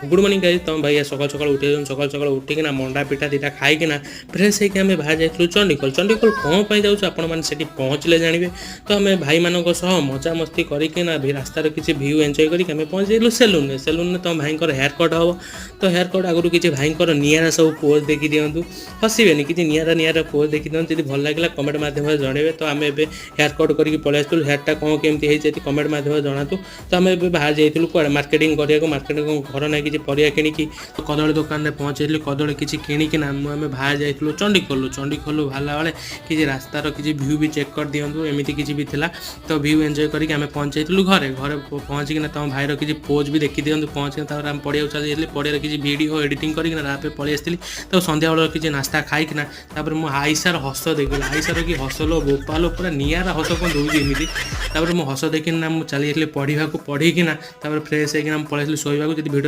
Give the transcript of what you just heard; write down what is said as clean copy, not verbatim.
Good morning guys. तुम भाई सकाल सकाल उठे सकाल सकाल उठिकिना मंडा पिठा दुटा खाइकिना फ्रेश होकर आम बाहर जाइए चंडीखोल। चंडीखोल कौन पर जाऊँ आपण मैंने पहुँचले जानवे। तो आम भाई मान मजा मस्ती करना रास्तार किसी भ्यू एंजॉय करके आम पहुँच जाइलु सेलून सेलून में तुम भाई हेयर कट हम। तो हेयर कट आगुरी किसी भाई निरा सब पोज देखी दिंतु हसबेनि कि निरा निरा पोज देखी दिखाँ जी भल लगे कमेंट मध्यम जनइबे। तो आम ए हेयर कट करके पलि आसलु हेयरटा कौन केमती कमेंट मध्यम जनातु। तो आम बाहर जाइलु कड़े मार्केटिंग करने मार्केटिंग घर ना किसी परिया किणिकी तो कदली दुकान में पहुँचेलु कदली किसी किणिकिना आम बाहर जाइलु चंडीखोल। चंडीखोल बाहर बेले किसी रास्तार किसी भ्यू भी चेक कर दिंतु एमती किसी भी थिला। तो भ्यू एंजॉय करके आम पहुँच जाइलु घरे घरे पहुँचिकिना तुम भाईर किसी पोज भी देखी दिंतु पहुँचिना आम पड़िया चली पड़िया किसी वीडियो एडिटिंग करके रापे पलि आसती। तो सन्ध्या बेल किसी नास्ता खाइकिना मो आईसार हस देखिल आईसार कि हसलो बोपालो पूरा निरा हस कौन दूसरी एमती। मो हस देखिना मुझे चली पढ़ा पढ़ीकिना फ्रेश होकर पलि शोक। भिडियो